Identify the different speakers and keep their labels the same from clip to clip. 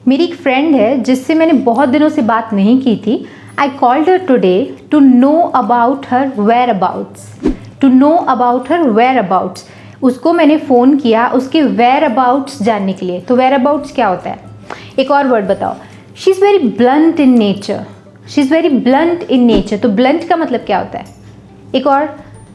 Speaker 1: मेरी एक फ्रेंड है जिससे मैंने बहुत दिनों से बात नहीं की थी. I called her today to know about her whereabouts. To know about her whereabouts. उसको मैंने फ़ोन किया उसके वेयर अबाउट्स जानने के लिए. तो वेयर अबाउट्स क्या होता है? एक और वर्ड बताओ. She is very blunt in nature. She is very blunt in nature. तो ब्लंट का मतलब क्या होता है? एक और,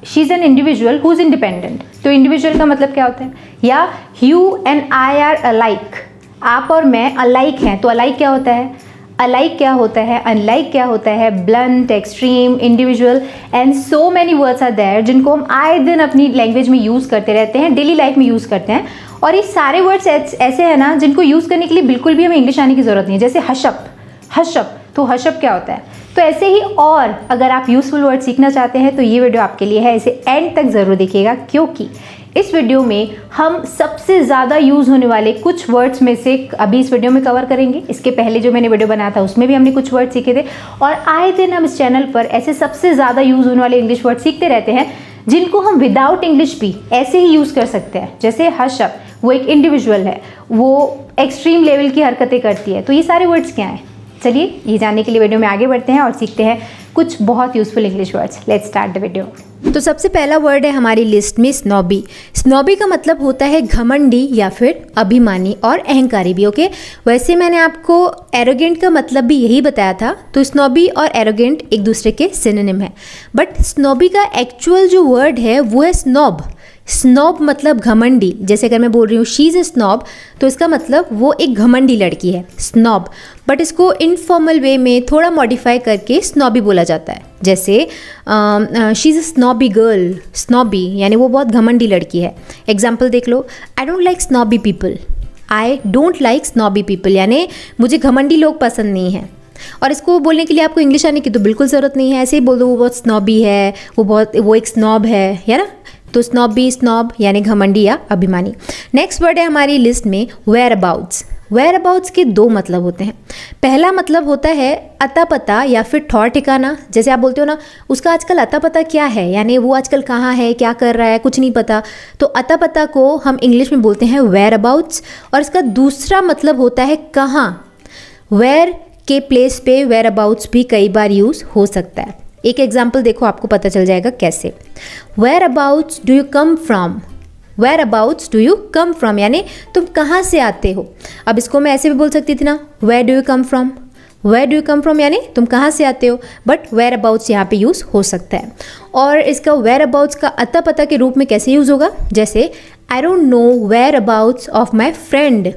Speaker 1: she is an individual who is independent. तो इंडिविजुअल का मतलब क्या होता है? या you and I are alike. आप और मैं अलाइक हैं. तो अलाइक क्या होता है? अलाइक क्या होता है? अनलाइक क्या होता है? Blunt, extreme, individual and so many words are there जिनको हम आए दिन अपनी लैंग्वेज में यूज़ करते रहते हैं, डेली लाइफ में यूज़ करते हैं. और ये सारे वर्ड्स ऐसे हैं ना जिनको यूज़ करने के लिए बिल्कुल भी हमें इंग्लिश आने की ज़रूरत नहीं है. जैसे हशप. हशप, तो हशप क्या होता है? तो ऐसे ही और अगर आप यूज़फुल वर्ड सीखना चाहते हैं तो ये वीडियो आपके लिए है. इसे एंड तक ज़रूर देखिएगा क्योंकि इस वीडियो में हम सबसे ज़्यादा यूज़ होने वाले कुछ वर्ड्स में से अभी इस वीडियो में कवर करेंगे. इसके पहले जो मैंने वीडियो बनाया था उसमें भी हमने कुछ वर्ड सीखे थे. और आए दिन हम इस चैनल पर ऐसे सबसे ज़्यादा यूज़ होने वाले इंग्लिश वर्ड सीखते रहते हैं जिनको हम विदाउट इंग्लिश भी ऐसे ही यूज़ कर सकते हैं. जैसे हशप, वो एक इंडिविजुअल है, वो एक्सट्रीम लेवल की हरकतें करती है. तो ये सारे वर्ड्स क्या हैं? चलिए ये जानने के लिए वीडियो में आगे बढ़ते हैं और सीखते हैं कुछ बहुत useful English words. Let's start the video.
Speaker 2: तो सबसे पहला वर्ड है हमारी लिस्ट में स्नॉबी. स्नॉबी का मतलब होता है घमंडी या फिर अभिमानी और अहंकारी भी. ओके, वैसे मैंने आपको एरोगेंट का मतलब भी यही बताया था. तो स्नॉबी और एरोगेंट एक दूसरे के सिनोनिम है. बट स्नॉबी का एक्चुअल जो वर्ड है वो है स्नॉब. स्नॉब मतलब घमंडी. जैसे अगर मैं बोल रही हूँ शी इज़ ए स्नॉब तो इसका मतलब वो एक घमंडी लड़की है, स्नॉब. बट इसको इनफॉर्मल वे में थोड़ा मॉडिफाई करके स्नॉबी बोला जाता है. जैसे she is a snobby girl. Snobby यानी वो बहुत घमंडी लड़की है. एग्जाम्पल देख लो. I don't like snobby people. I don't like snobby people यानी मुझे घमंडी लोग पसंद नहीं हैं. और इसको बोलने के लिए आपको इंग्लिश आने की तो बिल्कुल ज़रूरत नहीं है. ऐसे ही बोल दो वो बहुत स्नॉबी है, वो एक स्नॉब है ना. तो स्नॉबी, स्नॉब यानी घमंडी या अभिमानी. नेक्स्ट वर्ड है हमारी लिस्ट में वेयर अबाउट्स. वेयर अबाउट्स के दो मतलब होते हैं. पहला मतलब होता है अता पता या फिर ठौर ठिकाना. जैसे आप बोलते हो ना उसका आजकल अता पता क्या है, यानी वो आजकल कहाँ है, क्या कर रहा है, कुछ नहीं पता. तो अता पता को हम इंग्लिश में बोलते हैं वेयर अबाउट्स. और इसका दूसरा मतलब होता है कहाँ. वेयर के प्लेस पे वेयर अबाउट्स भी कई बार यूज़ हो सकता है. एक एग्जाम्पल देखो आपको पता चल जाएगा कैसे. Whereabouts do you come from. Whereabouts do you come from यानी तुम कहाँ से आते हो. अब इसको मैं ऐसे भी बोल सकती थी ना, where do you come from. Where do you come from यानी तुम कहाँ से आते हो. बट वेयर अबाउट्स यहाँ पे यूज़ हो सकता है. और इसका वेयर अबाउट्स का अता पता के रूप में कैसे यूज़ होगा. जैसे I don't know whereabouts of my friend.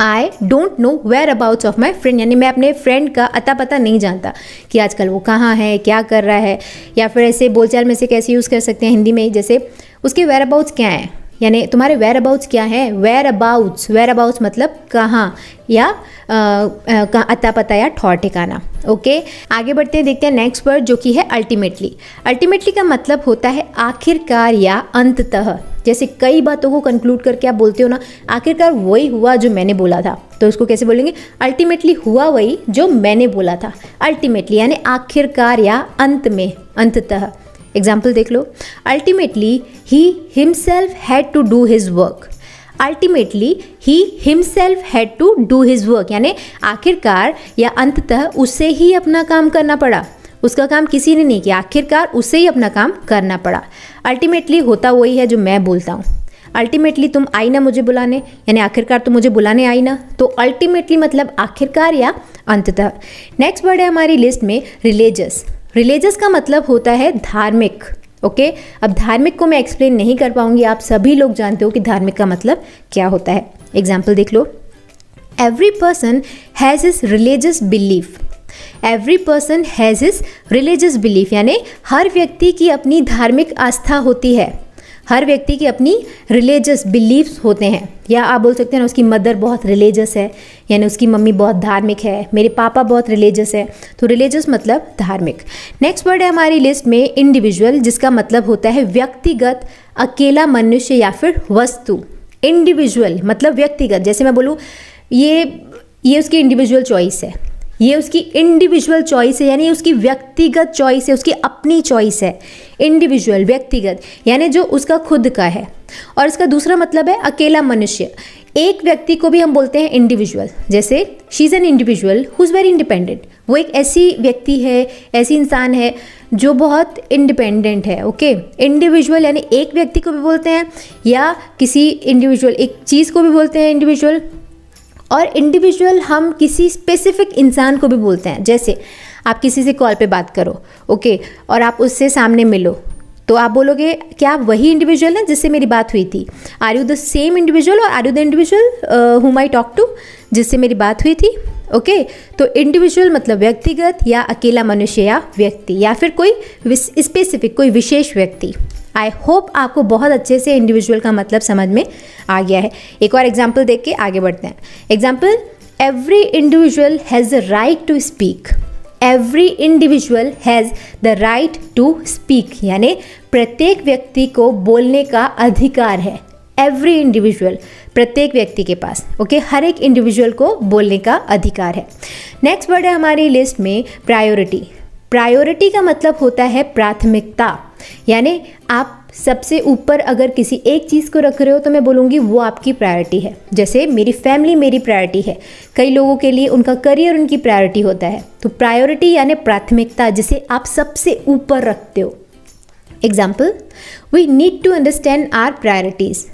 Speaker 2: I don't know whereabouts of my friend यानी मैं अपने फ्रेंड का अता पता नहीं जानता कि आजकल वो कहाँ है, क्या कर रहा है. या फिर ऐसे बोलचाल में से कैसे यूज़ कर सकते हैं हिंदी में, जैसे उसके वेयर अबाउट्स क्या हैं यानी तुम्हारे वेयर अबाउट्स क्या हैं. वेयर अबाउट्स मतलब कहाँ या अता पता या ठौर ठिकाना. ओके, आगे बढ़ते हैं, देखते हैं नेक्स्ट वर्ड जो कि है अल्टीमेटली. अल्टीमेटली का मतलब होता है आखिरकार या अंततः. जैसे कई बातों को कंक्लूड करके आप बोलते हो ना आखिरकार वही हुआ जो मैंने बोला था. तो उसको कैसे बोलेंगे? अल्टीमेटली हुआ वही जो मैंने बोला था. अल्टीमेटली यानी आखिरकार या अंत में, अंततः. एग्जाम्पल देख लो. Ultimately he himself had to do his work. Ultimately he himself had to do his work यानी आखिरकार या अंततः उसे ही अपना काम करना पड़ा. उसका काम किसी ने नहीं किया, आखिरकार उसे ही अपना काम करना पड़ा. अल्टीमेटली होता वही है जो मैं बोलता हूँ. अल्टीमेटली तुम आई ना मुझे बुलाने यानी आखिरकार तुम मुझे बुलाने आई ना. तो अल्टीमेटली मतलब आखिरकार या अंततः. नेक्स्ट वर्ड है हमारी लिस्ट में रिलीजियस. रिलीजियस का मतलब होता है धार्मिक. ओके, अब धार्मिक को मैं एक्सप्लेन नहीं कर पाऊंगी, आप सभी लोग जानते हो कि धार्मिक का मतलब क्या होता है. एग्जाम्पल देख लो. Every person has his religious belief. Every person has his religious belief यानी हर व्यक्ति की अपनी धार्मिक आस्था होती है. हर व्यक्ति की अपनी रिलीजियस बिलीफ्स होते हैं. या आप बोल सकते हैं ना उसकी मदर बहुत रिलीजियस है यानी उसकी मम्मी बहुत धार्मिक है, मेरे पापा बहुत रिलीजियस है. तो रिलीजियस मतलब धार्मिक. नेक्स्ट वर्ड है हमारी लिस्ट में इंडिविजुअल जिसका मतलब होता है व्यक्तिगत, अकेला मनुष्य या फिर वस्तु. इंडिविजुअल मतलब व्यक्तिगत. जैसे मैं बोलूँ ये उसकी इंडिविजुअल चॉइस है, ये उसकी इंडिविजुअल चॉइस है यानी उसकी व्यक्तिगत चॉइस है, उसकी अपनी चॉइस है. इंडिविजुअल व्यक्तिगत यानी जो उसका खुद का है. और इसका दूसरा मतलब है अकेला मनुष्य. एक व्यक्ति को भी हम बोलते हैं इंडिविजुअल, जैसे she is an individual who is very independent. वो एक ऐसी व्यक्ति है, ऐसी इंसान है जो बहुत इंडिपेंडेंट है। ओके, इंडिविजुअल यानी एक व्यक्ति को भी बोलते हैं, या किसी इंडिविजुअल एक चीज़ को भी बोलते हैं इंडिविजुअल। और इंडिविजुअल हम किसी स्पेसिफिक इंसान को भी बोलते हैं। जैसे आप किसी से कॉल पे बात करो, ओके, और आप उससे सामने मिलो, तो आप बोलोगे क्या आप वही इंडिविजुअल हैं जिससे मेरी बात हुई थी? Are you the same individual और are you the individual whom I talk to, जिससे मेरी बात हुई थी? ओके, तो इंडिविजुअल मतलब व्यक्तिगत या अकेला मनुष्य या व्यक्ति, या फिर कोई स्पेसिफिक कोई विशेष व्यक्ति। आई होप आपको बहुत अच्छे से इंडिविजुअल का मतलब समझ में आ गया है। एक और एग्जाम्पल देख के आगे बढ़ते हैं। Example, every individual has the right to speak. Every individual has the right to speak, यानी प्रत्येक व्यक्ति को बोलने का अधिकार है। एवरी इंडिविजुअल, प्रत्येक व्यक्ति के पास, ओके, हर एक इंडिविजुअल को बोलने का अधिकार है। नेक्स्ट वर्ड है हमारी लिस्ट में प्रायोरिटी। प्रायोरिटी का मतलब होता है प्राथमिकता, यानी आप सबसे ऊपर अगर किसी एक चीज़ को रख रहे हो तो मैं बोलूँगी वो आपकी प्रायोरिटी है। जैसे मेरी फैमिली मेरी प्रायोरिटी है, कई लोगों के लिए उनका करियर उनकी प्रायोरिटी होता है। तो प्रायोरिटी यानी प्राथमिकता, जिसे आप सबसे ऊपर रखते हो। Example, we need to understand our priorities.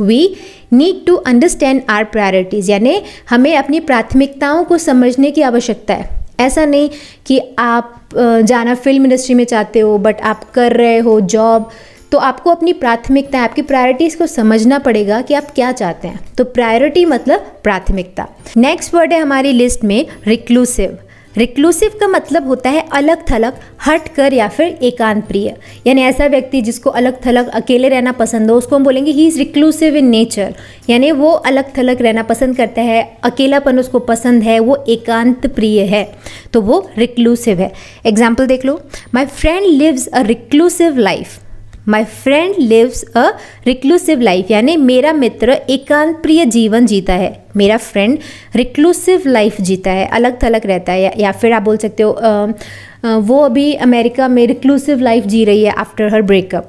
Speaker 2: We need to understand our priorities, यानी हमें अपनी प्राथमिकताओं को समझने की आवश्यकता है। ऐसा नहीं कि आप जाना फिल्म इंडस्ट्री में चाहते हो बट आप कर रहे हो जॉब, तो आपको अपनी प्राथमिकता, आपकी प्रायोरिटीज़ को समझना पड़ेगा कि आप क्या चाहते हैं। तो प्रायोरिटी मतलब प्राथमिकता। नेक्स्ट वर्ड है हमारी लिस्ट में रिक्लूसिव। रिक्लूसिव का मतलब होता है अलग थलग, हट कर या फिर एकांत प्रिय, यानी ऐसा व्यक्ति जिसको अलग थलग अकेले रहना पसंद हो उसको हम बोलेंगे he is reclusive in nature, यानी वो अलग थलग रहना पसंद करता है, अकेलापन उसको पसंद है, वो एकांत प्रिय है, तो वो रिक्लूसिव है। एग्जाम्पल देख लो, my friend lives a reclusive life. My friend lives a reclusive life, यानी मेरा मित्र एकांत प्रिय जीवन जीता है। मेरा फ्रेंड रिक्लूसिव लाइफ जीता है, अलग थलग रहता है, या फिर आप बोल सकते हो वो अभी अमेरिका में रिक्लूसिव लाइफ जी रही है आफ्टर हर ब्रेकअप।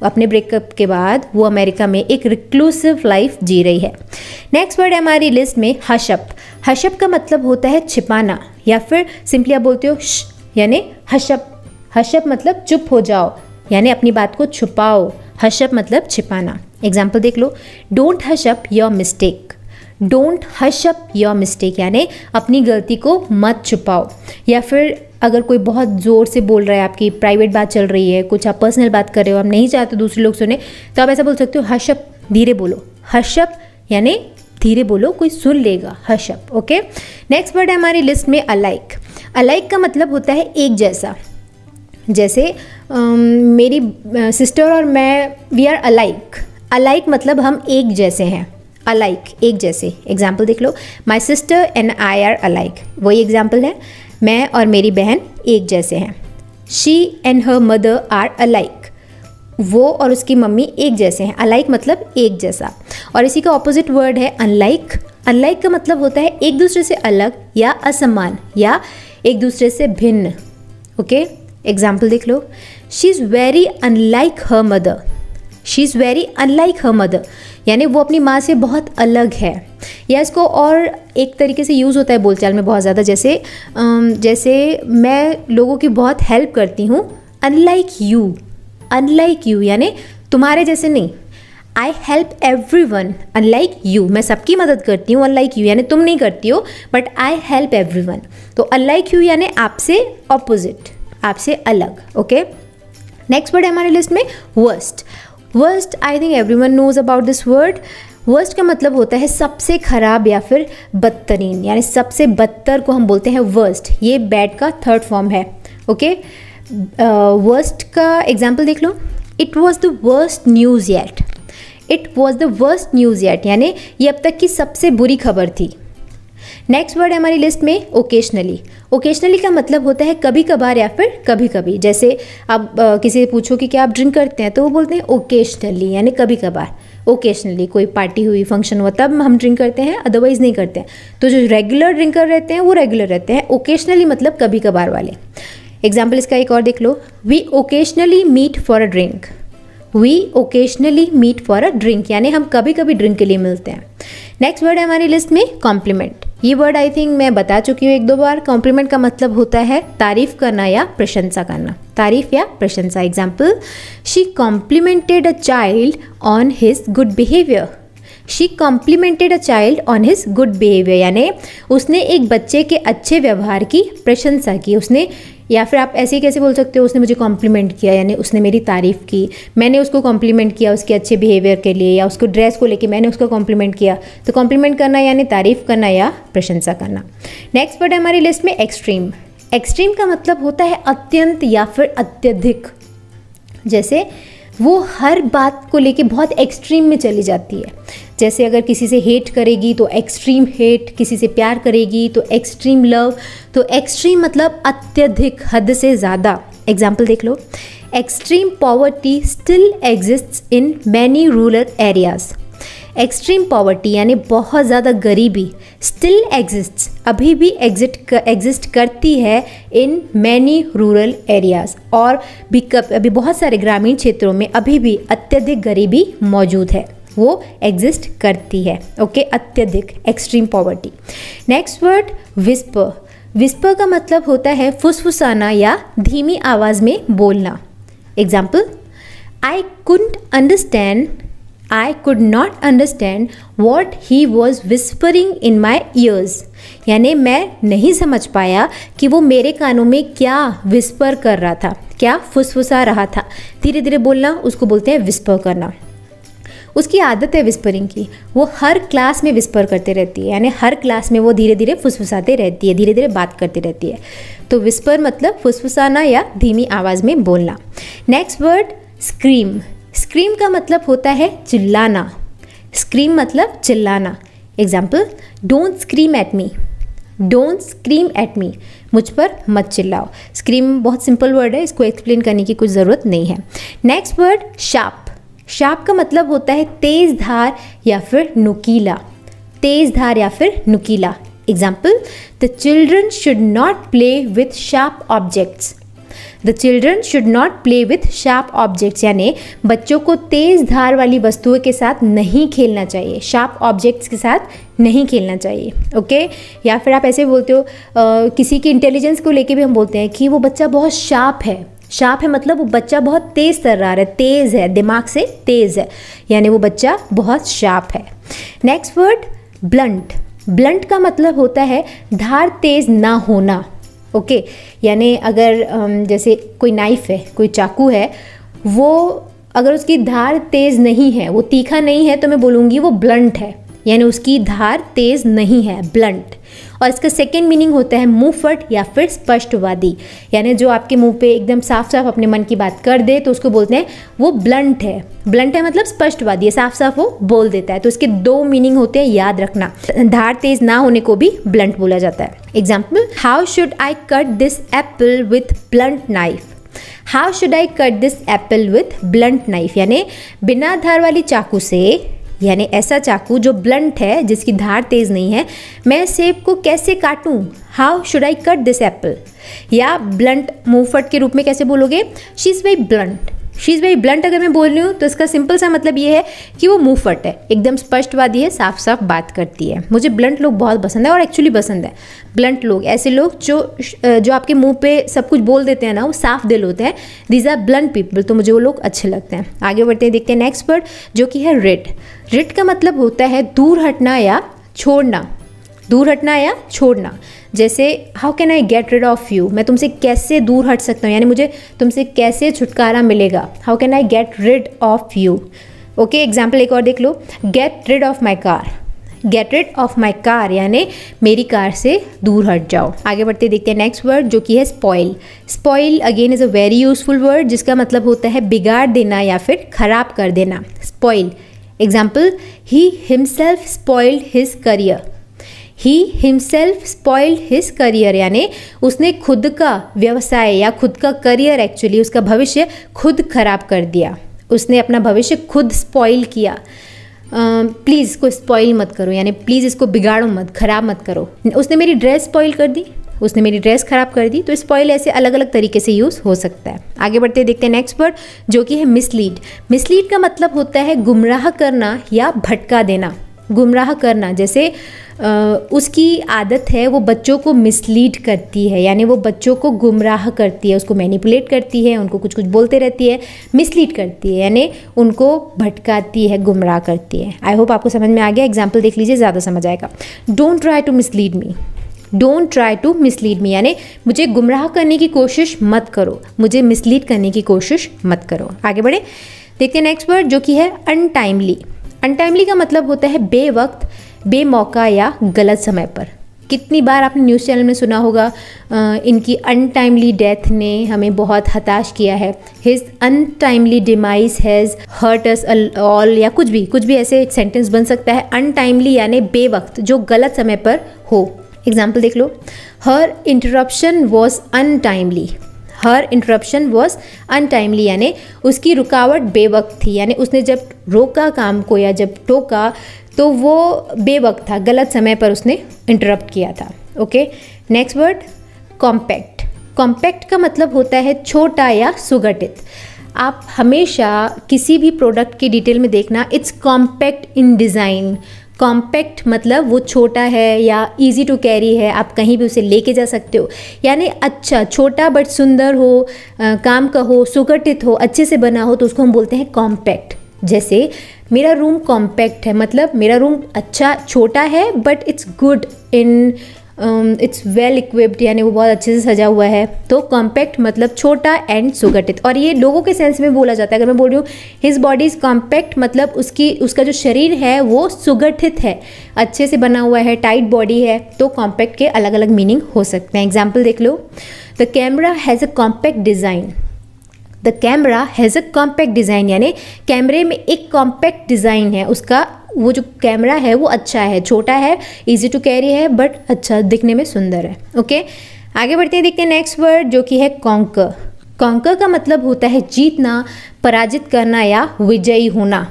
Speaker 2: अपने ब्रेकअप के बाद वो अमेरिका में एक रिक्लूसिव लाइफ जी रही है। नेक्स्ट वर्ड है हमारी लिस्ट में हशप। हशप का मतलब होता है छिपाना, या फिर सिंपली आप बोलते हो यानी हशप। हशप मतलब चुप हो जाओ, यानी अपनी बात को छुपाओ। हशप मतलब छिपाना। एग्जाम्पल देख लो, don't hush up your mistake. Don't hush up your mistake, यानी अपनी गलती को मत छुपाओ। या फिर अगर कोई बहुत ज़ोर से बोल रहा है, आपकी प्राइवेट बात चल रही है, कुछ आप पर्सनल बात कर रहे हो, आप नहीं चाहते दूसरे लोग सुने, तो आप ऐसा बोल सकते हो, हशप, धीरे बोलो। हशप यानी धीरे बोलो, कोई सुन लेगा, हशप। ओके, नेक्स्ट वर्ड है हमारी लिस्ट में अलाइक। अलाइक का मतलब होता है एक जैसा। जैसे मेरी सिस्टर और मैं, वी आर अलाइक। अलाइक मतलब हम एक जैसे हैं। अलाइक, एक जैसे। एग्जाम्पल देख लो, my sister and I are alike. वही एग्जाम्पल है, मैं और मेरी बहन एक जैसे हैं। She and her mother are alike. वो और उसकी मम्मी एक जैसे हैं। अलाइक मतलब एक जैसा। और इसी का ऑपोजिट वर्ड है अनलाइक। अनलाइक का मतलब होता है एक दूसरे से अलग या असमान, या एक दूसरे से भिन्न। ओके, एग्जाम्पल देख लो, she is very unlike her mother. She is very unlike her mother, यानी वो अपनी माँ से बहुत अलग है। या इसको और एक तरीके से यूज़ होता है बोलचाल में बहुत ज़्यादा, जैसे मैं लोगों की बहुत हेल्प करती हूँ, अनलाइक यू। अनलाइक यू यानी तुम्हारे जैसे नहीं। I help every one unlike you, मैं सबकी मदद करती हूँ, अनलाइक यू यानी तुम नहीं करती हो, but I help every one. तो अनलाइक यू यानी आपसे ऑपोजिट, आपसे अलग। ओके, नेक्स्ट वर्ड है हमारी लिस्ट में worst. Worst, I think everyone knows about this word. Worst का मतलब होता है सबसे खराब या फिर बदतरीन, यानी सबसे बदतर को हम बोलते हैं वर्स्ट। ये बैड का थर्ड फॉर्म है। ओके, वर्स्ट का एग्जाम्पल देख लो, it was the worst news yet. It was the worst news yet यानी ये अब तक की सबसे बुरी खबर थी। नेक्स्ट वर्ड है हमारी लिस्ट में ओकेशनली। ओकेशनली का मतलब होता है कभी कभार या फिर कभी कभी। जैसे आप किसी से पूछो कि क्या आप ड्रिंक करते हैं, तो वो बोलते हैं ओकेशनली यानी कभी कभार। ओकेशनली कोई पार्टी हुई, फंक्शन हुआ, तब हम ड्रिंक करते हैं, अदरवाइज़ नहीं करते हैं। तो जो रेगुलर ड्रिंकर रहते हैं वो रेगुलर रहते हैं। ओकेशनली मतलब कभी कभार वाले। एग्जाम्पल इसका एक और देख लो, we occasionally meet for a drink. We occasionally meet for a drink, यानी हम कभी कभी ड्रिंक के लिए मिलते हैं। नेक्स्ट वर्ड है हमारी लिस्ट में कॉम्प्लीमेंट। ये वर्ड आई थिंक मैं बता चुकी हूँ 1-2 बार। कॉम्प्लीमेंट का मतलब होता है तारीफ करना या प्रशंसा करना, तारीफ या प्रशंसा। Example, she complimented a child on his good behaviour. She complimented a child on his good behaviour, यानी उसने एक बच्चे के अच्छे व्यवहार की प्रशंसा की। उसने, या फिर आप ऐसे ही कैसे बोल सकते हो, उसने मुझे कॉम्प्लीमेंट किया, यानी उसने मेरी तारीफ़ की। मैंने उसको कॉम्प्लीमेंट किया उसके अच्छे बिहेवियर के लिए, या उसको ड्रेस को लेके मैंने उसको कॉम्प्लीमेंट किया। तो कॉम्प्लीमेंट करना यानी तारीफ़ करना या प्रशंसा करना। नेक्स्ट वर्ड है हमारी लिस्ट में एक्सट्रीम। एक्सट्रीम का मतलब होता है अत्यंत या फिर अत्यधिक। जैसे वो हर बात को लेके बहुत एक्सट्रीम में चली जाती है। जैसे अगर किसी से हेट करेगी तो एक्सट्रीम हेट, किसी से प्यार करेगी तो एक्सट्रीम लव। तो एक्सट्रीम मतलब अत्यधिक, हद से ज़्यादा। एग्जाम्पल देख लो, extreme poverty still exists in many rural areas. Extreme poverty यानी बहुत ज़्यादा गरीबी, स्टिल एग्जिस्ट्स अभी भी एग्जिस्ट करती है इन मैनी रूरल एरियाज़, और भी अभी बहुत सारे ग्रामीण क्षेत्रों में अभी भी अत्यधिक गरीबी मौजूद है, वो एग्जिस्ट करती है। ओके, अत्यधिक, extreme poverty. Next word whisper. Whisper का मतलब होता है फुसफुसाना या धीमी आवाज़ में बोलना। Example, I could not understand what he was whispering in my ears। यानी मैं नहीं समझ पाया कि वो मेरे कानों में क्या विस्पर कर रहा था, क्या फुसफुसा रहा था। धीरे धीरे बोलना उसको बोलते हैं विस्पर करना। उसकी आदत है विस्परिंग की, वो हर क्लास में विस्पर करते रहती है, यानी हर क्लास में वो धीरे धीरे फुसफुसाते रहती है, धीरे धीरे बात करती रहती है। तो विस्पर मतलब फुसफुसाना या धीमी आवाज़ में बोलना। Next word scream. स्क्रीम का मतलब होता है चिल्लाना। स्क्रीम मतलब चिल्लाना। Example, don't scream at me. Don't scream at me, मुझ पर मत चिल्लाओ। स्क्रीम बहुत सिंपल वर्ड है, इसको एक्सप्लेन करने की कुछ ज़रूरत नहीं है। Next word sharp. शार्प का मतलब होता है तेज़ धार या फिर नुकीला। तेज़ धार या फिर नुकीला। Example, the children should not play with sharp objects. The children should not play with sharp objects, यानी बच्चों को तेज़ धार वाली वस्तुओं के साथ नहीं खेलना चाहिए, शार्प ऑब्जेक्ट्स के साथ नहीं खेलना चाहिए। ओके, या फिर आप ऐसे बोलते हो किसी की इंटेलिजेंस को लेके भी हम बोलते हैं कि वो बच्चा बहुत शार्प है। शार्प है मतलब वो बच्चा बहुत तेज़ तर्रार है, तेज़ है, दिमाग से तेज़ है, यानी वो बच्चा बहुत शार्प है। Next word blunt. ब्लंट का मतलब होता है धार तेज़ ना होना। ओके, यानी अगर जैसे कोई नाइफ़ है, कोई चाकू है, वो अगर उसकी धार तेज़ नहीं है, वो तीखा नहीं है, तो मैं बोलूँगी वो ब्लंट है, यानी उसकी धार तेज़ नहीं है, ब्लंट। और इसका सेकेंड मीनिंग होता है मुंहफट या फिर स्पष्टवादी, यानी जो आपके मुंह पे एकदम साफ साफ अपने मन की बात कर दे तो उसको बोलते हैं वो ब्लंट है। ब्लंट है मतलब स्पष्टवादी है, साफ साफ वो बोल देता है। तो इसके 2 मीनिंग होते हैं, याद रखना। धार तेज ना होने को भी ब्लंट बोला जाता है। Example, how should I cut this Apple with blunt knife. How should I cut this Apple with blunt knife, यानी बिना धार वाली चाकू से, यानी ऐसा चाकू जो ब्लंट है, जिसकी धार तेज़ नहीं है, मैं सेब को कैसे काटूं। How should I cut this apple. या ब्लंट मुंहफट के रूप में कैसे बोलोगे, she is very blunt. She is very blunt अगर मैं बोल रही हूँ तो इसका सिंपल सा मतलब ये है कि वो मुंहफट है, एकदम स्पष्टवादी है, साफ साफ बात करती है। मुझे ब्लंट लोग बहुत पसंद है, और एक्चुअली पसंद है ब्लंट लोग, ऐसे लोग जो आपके मुंह पे सब कुछ बोल देते हैं ना, वो साफ दिल होते हैं। दीज आर ब्लंट पीपल, तो मुझे वो लोग अच्छे लगते हैं। आगे बढ़ते हैं, देखते हैं नेक्स्ट वर्ड जो कि है रिट। रिट का मतलब होता है दूर हटना या छोड़ना। दूर हटना या छोड़ना। जैसे how can I get rid of you, मैं तुमसे कैसे दूर हट सकता हूँ, यानी मुझे तुमसे कैसे छुटकारा मिलेगा। How can I get rid of you. Okay, example एक और देख लो, get rid of my car. Get rid of my car यानी मेरी कार से दूर हट जाओ। आगे बढ़ते देखते हैं नेक्स्ट वर्ड जो कि है spoil. Spoil again is a very useful word जिसका मतलब होता है बिगाड़ देना या फिर खराब कर देना। Spoil. Example, he himself spoiled his career. He himself spoiled his career यानी उसने खुद का व्यवसाय या खुद का करियर, एक्चुअली उसका भविष्य खुद खराब कर दिया। उसने अपना भविष्य खुद स्पॉइल किया। प्लीज़ इसको स्पॉइल मत करो, यानी प्लीज़ इसको बिगाड़ो मत, खराब मत करो। उसने मेरी ड्रेस स्पॉइल कर दी, उसने मेरी ड्रेस ख़राब कर दी। तो स्पॉइल ऐसे अलग अलग तरीके से यूज़ हो सकता है। आगे बढ़ते देखते हैं नेक्स्ट वर्ड जो कि है मिसलीड। मिसलीड का मतलब होता है गुमराह करना या भटका देना। गुमराह करना, जैसे उसकी आदत है वो बच्चों को मिसलीड करती है, यानी वो बच्चों को गुमराह करती है, उसको मैनिपुलेट करती है, उनको कुछ कुछ बोलते रहती है, मिसलीड करती है, यानी उनको भटकाती है, गुमराह करती है। आई होप आपको समझ में आ गया। एग्जाम्पल देख लीजिए, ज़्यादा समझ आएगा। Don't try to mislead me. Don't try to mislead me यानी मुझे गुमराह करने की कोशिश मत करो, मुझे मिसलीड करने की कोशिश मत करो। आगे बढ़े देखते हैं नेक्स्ट वर्ड जो कि है अनटाइमली। अनटाइमली का मतलब होता है बेवक्त, बेमौका या गलत समय पर। कितनी बार आपने न्यूज़ चैनल में सुना होगा इनकी अनटाइमली डेथ ने हमें बहुत हताश किया है, his untimely demise has hurt us all, या कुछ भी ऐसे एक सेंटेंस बन सकता है। अनटाइमली यानी बेवक्त, जो गलत समय पर हो। एग्जाम्पल देख लो, her interruption was untimely. Her interruption was untimely यानी उसकी रुकावट बेवक्त थी, यानी उसने जब रोका काम को या जब टोका तो वो बेवक्त था, गलत समय पर उसने इंटरप्ट किया था। Okay, next word compact. Compact का मतलब होता है छोटा या सुगठित। आप हमेशा किसी भी प्रोडक्ट की डिटेल में देखना, it's compact in design. Compact मतलब वो छोटा है या इजी टू कैरी है, आप कहीं भी उसे लेके जा सकते हो, यानी अच्छा छोटा बट सुंदर हो, काम का हो, सुगठित हो, अच्छे से बना हो, तो उसको हम बोलते हैं कॉम्पैक्ट। जैसे मेरा रूम कॉम्पैक्ट है, मतलब मेरा रूम अच्छा छोटा है but it's good in its well equipped, यानी वो बहुत अच्छे से सजा हुआ है। तो कॉम्पैक्ट मतलब छोटा एंड सुगठित, और ये लोगों के सेंस में बोला जाता है। अगर मैं बोल रही हूँ हिज बॉडी इज़ कॉम्पैक्ट, मतलब उसका जो शरीर है वो सुगठित है, अच्छे से बना हुआ है, टाइट बॉडी है। तो कॉम्पैक्ट के अलग अलग मीनिंग हो सकते हैं। एग्जाम्पल देख लो, the camera has a compact design. The camera has a compact design यानी कैमरे में एक कॉम्पैक्ट डिज़ाइन है, उसका वो जो कैमरा है वो अच्छा है, छोटा है, इजी टू कैरी है, बट अच्छा दिखने में सुंदर है। ओके, आगे बढ़ते हैं, देखते हैं नेक्स्ट वर्ड जो कि है कॉन्कर। कॉन्कर का मतलब होता है जीतना, पराजित करना या विजयी होना।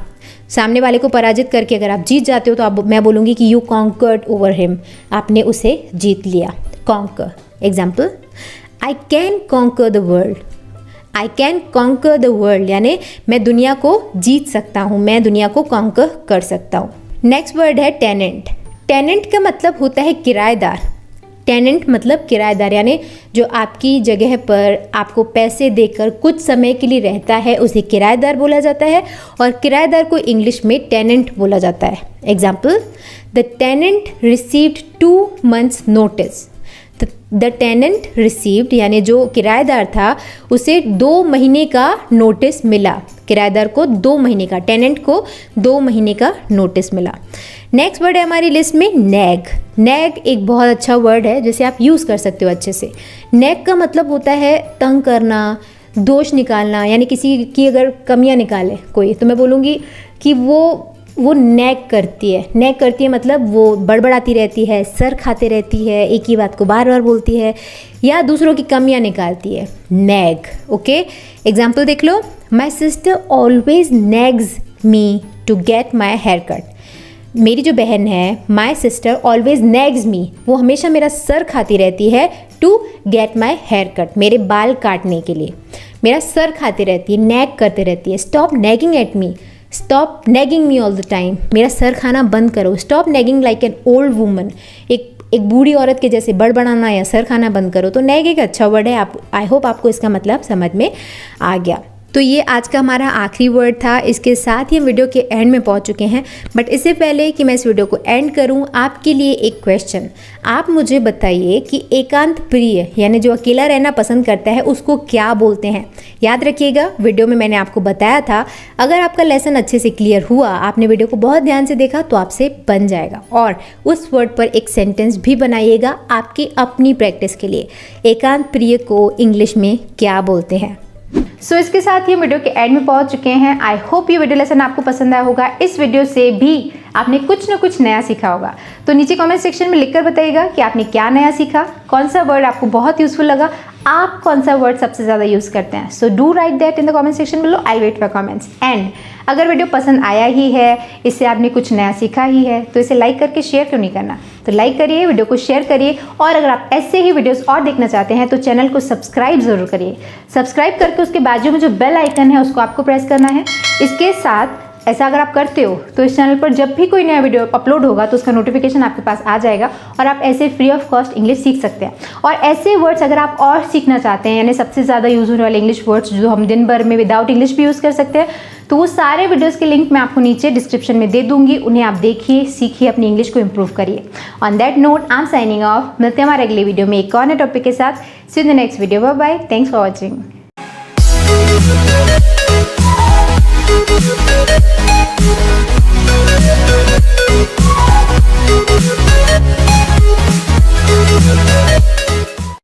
Speaker 2: सामने वाले को पराजित करके अगर आप जीत जाते हो तो मैं बोलूँगी कि यू कॉन्कर्ड ओवर हिम, आपने उसे जीत लिया। Conquer. Example, I can conquer the world. I can conquer the world यानी मैं दुनिया को जीत सकता हूँ, मैं दुनिया को कॉन्कर कर सकता हूँ। नेक्स्ट वर्ड है टेनेंट। टेनेंट का मतलब होता है किराएदार। टेनेंट मतलब किराएदार, यानी जो आपकी जगह पर आपको पैसे देकर कुछ समय के लिए रहता है उसे किराएदार बोला जाता है, और किराएदार को इंग्लिश में टेनेंट बोला जाता है। Example, the tenant received 2 months notice. The tenant received यानी जो किराएदार था उसे 2 महीने का नोटिस मिला। किराएदार को 2 महीने का, टेनेंट को 2 महीने का नोटिस मिला। नेक्स्ट वर्ड है हमारी लिस्ट में नैग। नैग एक बहुत अच्छा वर्ड है जिसे आप यूज़ कर सकते हो अच्छे से। नैग का मतलब होता है तंग करना, दोष निकालना, यानी किसी की अगर कमियां निकाले कोई, तो मैं बोलूँगी कि वो नैग करती है। नैग करती है मतलब वो बड़बड़ाती रहती है, सर खाते रहती है, एक ही बात को बार बार बोलती है या दूसरों की कमियां निकालती है। नैग। ओके, एग्जाम्पल देख लो, my sister always nags me to get my hair cut. मेरी जो बहन है, माई सिस्टर ऑलवेज नैग्स मी, वो हमेशा मेरा सर खाती रहती है, to get my hair cut, मेरे बाल काटने के लिए मेरा सर खाती रहती है, नैग करते रहती है। Stop nagging at me, stop nagging me all the time, मेरा सर खाना बंद करो। Stop nagging like an old woman, एक बूढ़ी औरत के जैसे बड़बड़ाना या सर खाना बंद करो। तो नैग एक अच्छा वर्ड है। आई होप आपको इसका मतलब समझ में आ गया। तो ये आज का हमारा आखिरी वर्ड था। इसके साथ ही हम वीडियो के एंड में पहुंच चुके हैं, बट इससे पहले कि मैं इस वीडियो को एंड करूं, आपके लिए एक क्वेश्चन। आप मुझे बताइए कि एकांत प्रिय यानी जो अकेला रहना पसंद करता है उसको क्या बोलते हैं। याद रखिएगा, वीडियो में मैंने आपको बताया था। अगर आपका लेसन अच्छे से क्लियर हुआ, आपने वीडियो को बहुत ध्यान से देखा, तो आपसे बन जाएगा। और उस वर्ड पर एक सेंटेंस भी बनाइएगा आपकी अपनी प्रैक्टिस के लिए। एकांत प्रिय को इंग्लिश में क्या बोलते हैं।
Speaker 1: सो इसके साथ ही हम वीडियो के एंड में पहुंच चुके हैं। आई होप ये वीडियो लेसन आपको पसंद आया होगा। इस वीडियो से भी आपने कुछ ना कुछ नया सीखा होगा। तो नीचे कमेंट सेक्शन में लिखकर बताइएगा कि आपने क्या नया सीखा, कौन सा वर्ड आपको बहुत यूजफुल लगा। आप कौन सा वर्ड सबसे ज़्यादा यूज़ करते हैं? So do write that in the comment section below, I wait for comments. And अगर वीडियो पसंद आया ही है, इससे आपने कुछ नया सीखा ही है, तो इसे लाइक करके शेयर क्यों नहीं करना? तो लाइक करिए, वीडियो को शेयर करिए, और अगर आप ऐसे ही वीडियोस और देखना चाहते हैं तो चैनल को सब्सक्राइब ज़रूर करिए। सब्सक्राइब करके उसके बाजू में जो बेल आइकन है उसको आपको प्रेस करना है। इसके साथ ऐसा अगर आप करते हो तो इस चैनल पर जब भी कोई नया वीडियो अपलोड होगा तो उसका नोटिफिकेशन आपके पास आ जाएगा, और आप ऐसे फ्री ऑफ कॉस्ट इंग्लिश सीख सकते हैं। और ऐसे वर्ड्स अगर आप और सीखना चाहते हैं, यानी सबसे ज़्यादा यूज़ होने वाले इंग्लिश वर्ड्स जो हम दिन भर में विदाउट इंग्लिश भी यूज़ कर सकते हैं, तो वो सारे वीडियोज़ के लिंक मैं आपको नीचे डिस्क्रिप्शन में दे दूंगी। उन्हें आप देखिए, सीखिए, अपनी इंग्लिश को इम्प्रूव करिए। On that note I am signing off. मिलते हैं हमारे अगले वीडियो में एक और नए टॉपिक के साथ। See you in the next video. Bye bye, thanks for watching.